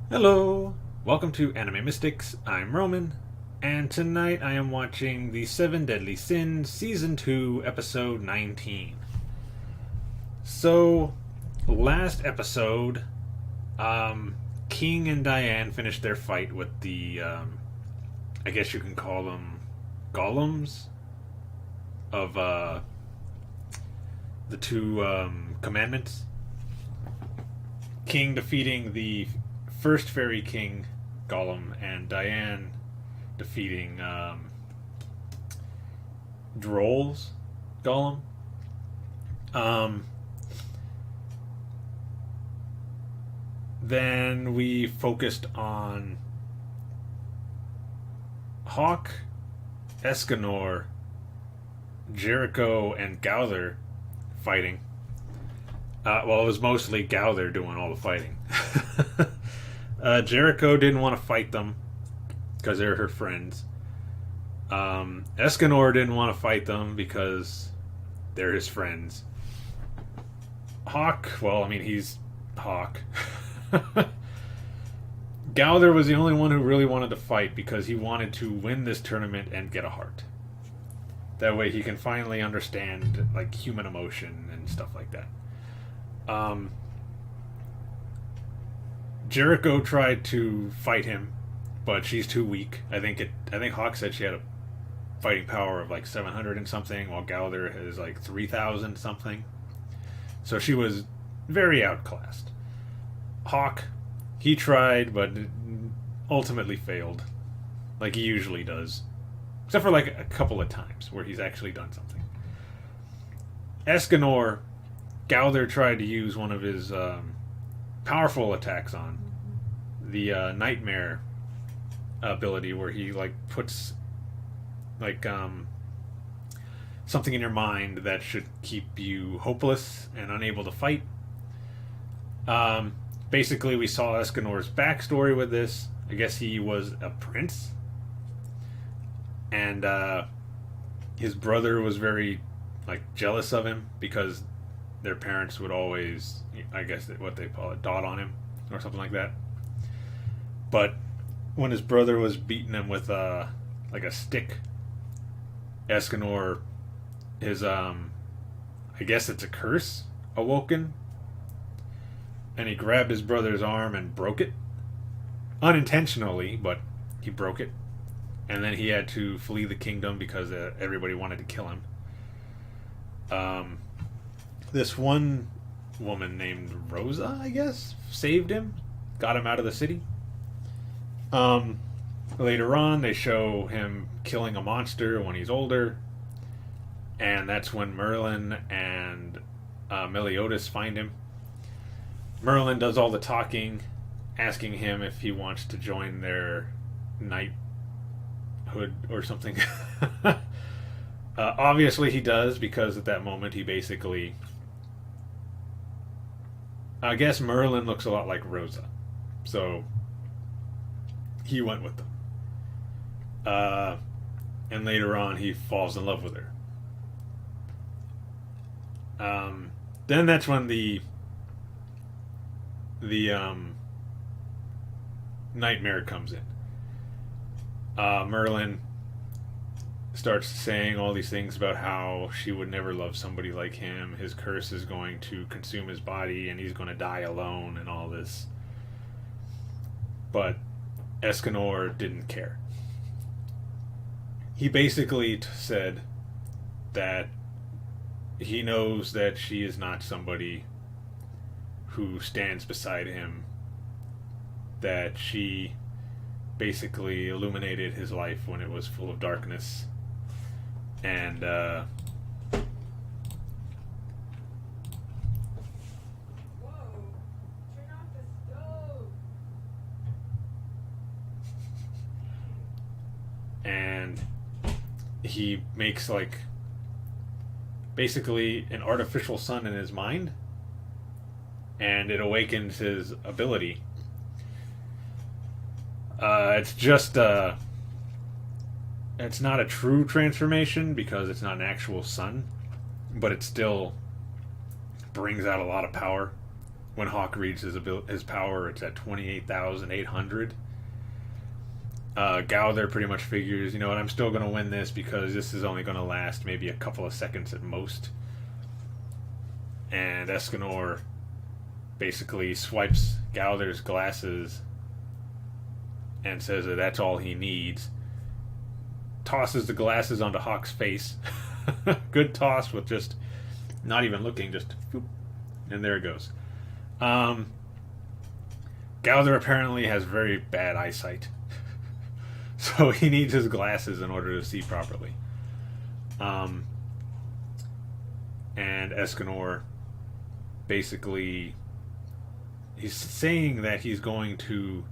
Hello! Welcome to Anime Mystics. I'm Roman, and tonight I am watching The Seven Deadly Sins, Season 2, Episode 19. So, last episode, King and Diane finished their fight with the, I guess you can call them golems of the two commandments. King defeating the first fairy king Gollum, and Diane defeating Droll's Gollum. Um, then we focused on Hawk, Escanor, Jericho, and Gowther fighting. Well, it was mostly Gowther doing all the fighting. Jericho didn't want to fight them because they're her friends. Escanor didn't want to fight them because they're his friends. Hawk, well, I mean, he's Hawk. Gowther was the only one who really wanted to fight because he wanted to win this tournament and get a heart. That way he can finally understand like human emotion and stuff like that. Jericho tried to fight him, but she's too weak. I think Hawk said she had a fighting power of like 700 and something, while Gowther has like 3,000 something. So she was very outclassed. Hawk, he tried, but ultimately failed, like he usually does, except for like a couple of times where he's actually done something. Escanor, Gowther tried to use one of his powerful attacks on the nightmare ability, where he like puts like something in your mind that should keep you hopeless and unable to fight. Basically, we saw Escanor's backstory with this. I guess he was a prince, and his brother was very like jealous of him because their parents would always, I guess what they call it, dot on him or something like that. But when his brother was beating him with like a stick, Escanor, his I guess it's a curse awoken, and he grabbed his brother's arm and broke it unintentionally, but he broke it, and then he had to flee the kingdom because everybody wanted to kill him. This one woman named Rosa, I guess, saved him, got him out of the city. Later on, they show him killing a monster when he's older, and that's when Merlin and Meliodas find him. Merlin does all the talking, asking him if he wants to join their knighthood or something. Obviously, he does, because at that moment he basically, I guess Merlin looks a lot like Rosa, so he went with them. And later on, he falls in love with her. Then that's when the nightmare comes in. Merlin starts saying all these things about how she would never love somebody like him. His curse is going to consume his body, and he's going to die alone, and all this. But Escanor didn't care. He basically said that he knows that she is not somebody who stands beside him, that she basically illuminated his life when it was full of darkness, and and he makes like basically an artificial sun in his mind, and it awakens his ability. It's just it's not a true transformation because it's not an actual sun, but it still brings out a lot of power when Hawk reads his power, it's at 28,800. Gowther pretty much figures, you know what, I'm still going to win this because this is only going to last maybe a couple of seconds at most. And Escanor basically swipes Gowther's glasses and says that that's all he needs. Tosses the glasses onto Hawk's face. Good toss with just not even looking, just whoop, and there it goes. Gowther apparently has very bad eyesight. So he needs his glasses in order to see properly. And Escanor basically, he's saying that he's going to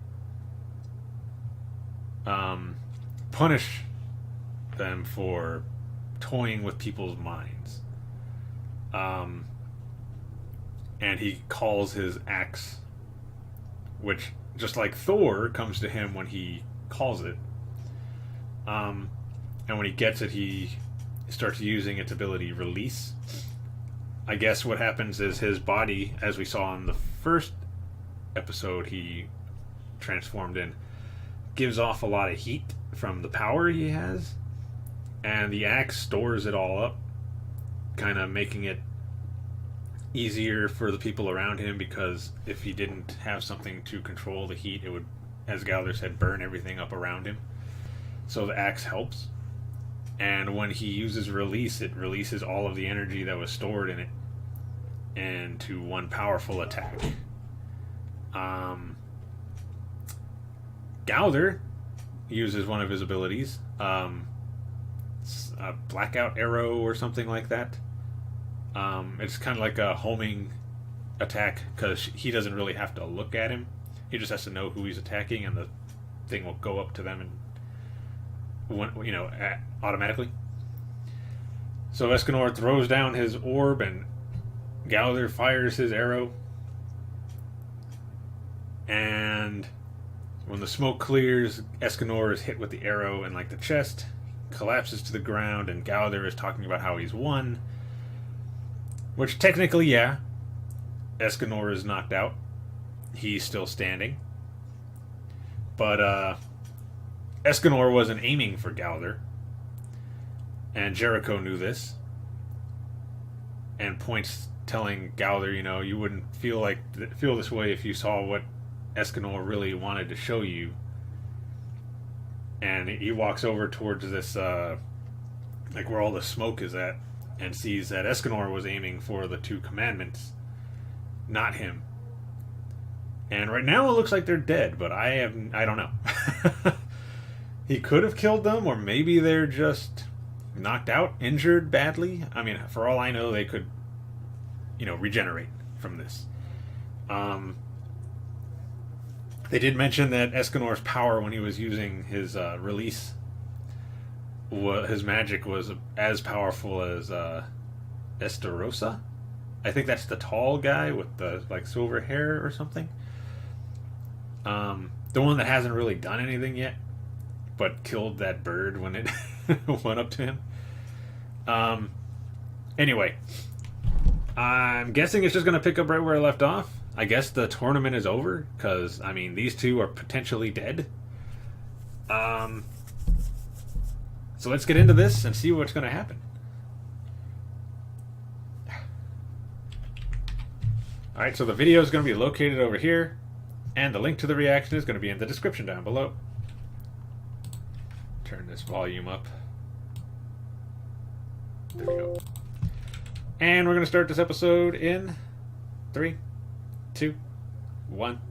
punish them for toying with people's minds. And he calls his axe, which, just like Thor, comes to him when he calls it. And when he gets it, he starts using its ability, Release. I guess what happens is his body, as we saw in the first episode he transformed in, gives off a lot of heat from the power he has, and the axe stores it all up, kind of making it easier for the people around him, because if he didn't have something to control the heat, it would, as Gowther said, burn everything up around him. So the axe helps. And when he uses Release, it releases all of the energy that was stored in it into one powerful attack. Gowther uses one of his abilities, a blackout arrow or something like that. It's kind of like a homing attack, because he doesn't really have to look at him. He just has to know who he's attacking, and the thing will go up to them and, automatically. So Escanor throws down his orb, and Gowther fires his arrow. And when the smoke clears, Escanor is hit with the arrow in the chest, collapses to the ground, and Gowther is talking about how he's won. Which technically, yeah, Escanor is knocked out. He's still standing. But Escanor wasn't aiming for Gowther, and Jericho knew this, and points, telling Gowther, you wouldn't feel this way if you saw what Escanor really wanted to show you. And he walks over towards this, where all the smoke is at, and sees that Escanor was aiming for the two commandments, not him. And right now it looks like they're dead, but I don't know. He could have killed them, or maybe they're just knocked out, injured badly. I mean, for all I know, they could, regenerate from this. They did mention that Escanor's power, when he was using his release, his magic was as powerful as Estarossa. I think that's the tall guy with the silver hair or something. The one that hasn't really done anything yet, but killed that bird when it went up to him. Anyway, I'm guessing it's just going to pick up right where I left off. I guess the tournament is over, because, these two are potentially dead. So let's get into this and see what's going to happen. Alright, so the video is going to be located over here, and the link to the reaction is going to be in the description down below. Turn this volume up. There we go. And we're going to start this episode in 3, 2, 1.